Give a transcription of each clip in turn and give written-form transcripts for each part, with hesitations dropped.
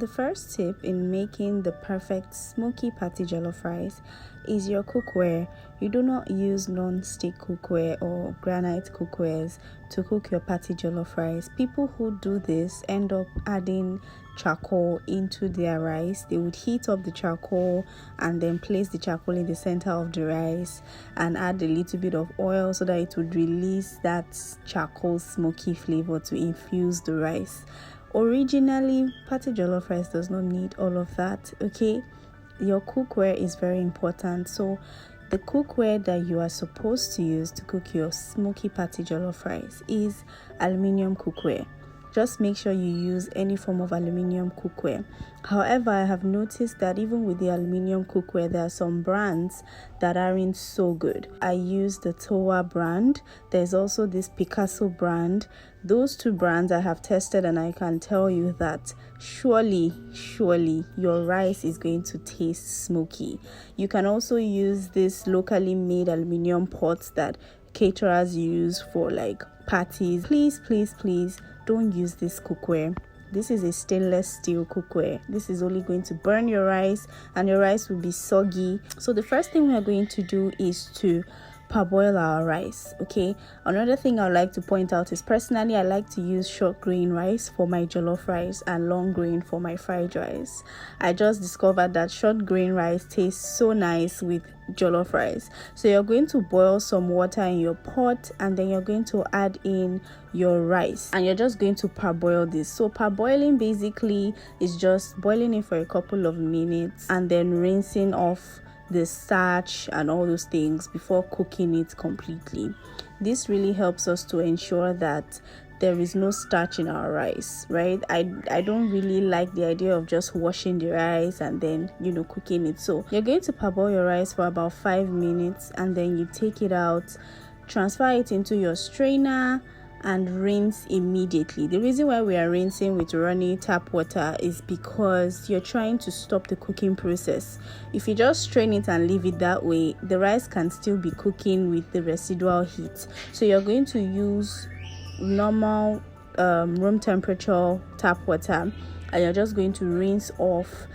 the first tip in making the perfect smoky patty jollof rice is your cookware. You do not use non-stick cookware or granite cookwares to cook your patty jollof rice. People who do this end up adding charcoal into their rice. They would heat up the charcoal and then place the charcoal in the center of the rice and add a little bit of oil so that it would release that charcoal smoky flavor to infuse the rice. Originally, patty jollof rice does not need all of that. Okay, your cookware is very important. So the cookware that you are supposed to use to cook your smoky patty jollof rice is aluminium cookware. Just make sure you use any form of aluminium cookware. However, I have noticed that even with the aluminium cookware, there are some brands that aren't so good. I use the Towa brand. There's also this Picasso brand. Those two brands I have tested, and I can tell you that surely your rice is going to taste smoky. You can also use this locally made aluminium pots that caterers use for like parties. Please don't use this cookware. This is a stainless steel cookware. This is only going to burn your rice and your rice will be soggy. So the first thing we are going to do is to parboil our rice. Okay, another thing I would like to point out is personally I like to use short grain rice for my jollof rice and long grain for my fried rice. I just discovered that short grain rice tastes so nice with jollof rice. So you're going to boil some water in your pot and then you're going to add in your rice and you're just going to parboil this. So parboiling basically is just boiling it for a couple of minutes and then rinsing off the starch and all those things before cooking it completely. This really helps us to ensure that there is no starch in our rice, right? I don't really like the idea of just washing the rice and then cooking it. So you're going to parboil your rice for about 5 minutes and then you take it out, transfer it into your strainer and rinse immediately. The reason why we are rinsing with running tap water is because you're trying to stop the cooking process. If you just strain it and leave it that way, the rice can still be cooking with the residual heat. So you're going to use normal room temperature tap water and you're just going to rinse off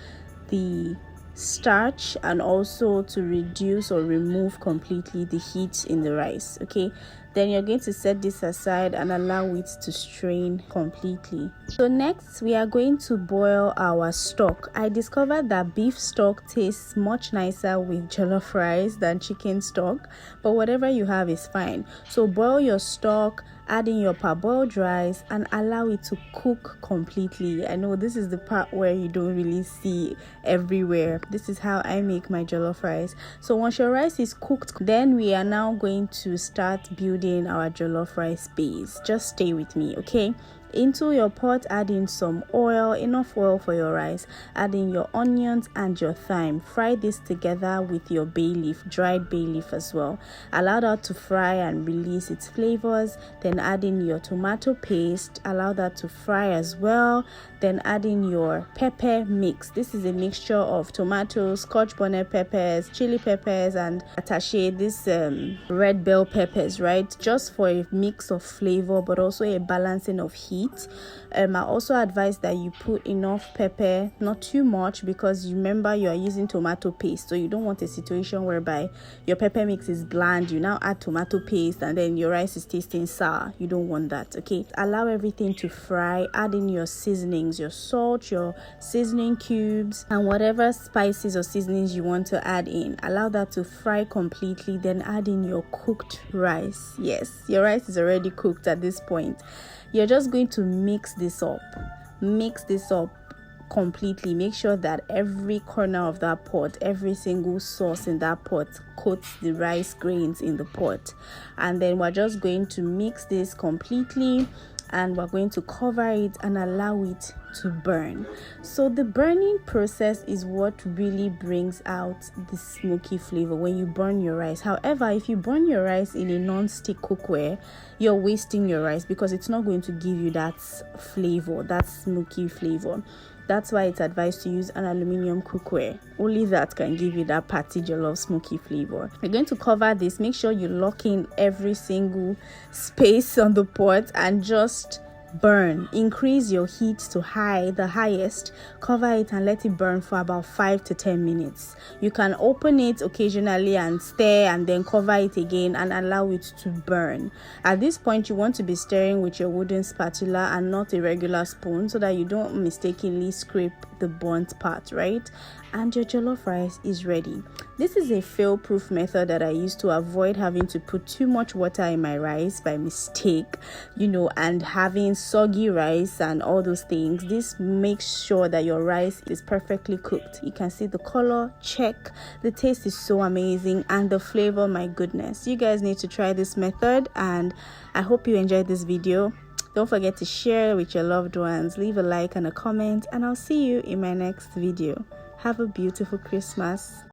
the starch and also to reduce or remove completely the heat in the rice. Okay, then you're going to set this aside and allow it to strain completely. So next we are going to boil our stock. I discovered that beef stock tastes much nicer with jollof rice than chicken stock, but whatever you have is fine. So boil your stock, add in your parboiled rice and allow it to cook completely. I know this is the part where you don't really see everywhere. This is how I make my jollof rice. So once your rice is cooked, then we are now going to start building our jollof rice base. Just stay with me, okay? Into your pot, add in some oil, enough oil for your rice. Add in your onions and your thyme. Fry this together with your bay leaf, dried bay leaf as well. Allow that to fry and release its flavors. Then add in your tomato paste. Allow that to fry as well. Then add in your pepper mix. This is a mixture of tomatoes, scotch bonnet peppers, chili peppers, and attaché, this red bell peppers, right? Just for a mix of flavor, but also a balancing of heat. I also advise that you put enough pepper, not too much, because remember you are using tomato paste, so you don't want a situation whereby your pepper mix is bland, you now add tomato paste and then your rice is tasting sour. You don't want that. Okay, allow everything to fry. Add in your seasonings, your salt, your seasoning cubes, and whatever spices or seasonings you want to add in. Allow that to fry completely, then add in your cooked rice. Yes, your rice is already cooked at this point. You're just going to mix this up completely. Make sure that every corner of that pot, every single sauce in that pot coats the rice grains in the pot. And then we're just going to mix this completely and we're going to cover it and allow it to burn. So the burning process is what really brings out the smoky flavor when you burn your rice. However, if you burn your rice in a non-stick cookware, you're wasting your rice because it's not going to give you that flavor, that smoky flavor. That's why it's advised to use an aluminium cookware. Only that can give you that patty jollof smoky flavor. You're going to cover this. Make sure you lock in every single space on the pot and just burn. Increase your heat to high, the highest. Cover it and let it burn for about 5 to 10 minutes. You can open it occasionally and stir, and then cover it again and allow it to burn. At this point, you want to be stirring with your wooden spatula and not a regular spoon, so that you don't mistakenly scrape the burnt part, right? And your jollof rice is ready. This is a fail-proof method that I use to avoid having to put too much water in my rice by mistake, and having soggy rice and all those things. This makes sure that your rice is perfectly cooked. You can see the color, check. The taste is so amazing, and the flavor, my goodness. You guys need to try this method, and I hope you enjoyed this video. Don't forget to share with your loved ones, leave a like and a comment, and I'll see you in my next video. Have a beautiful Christmas.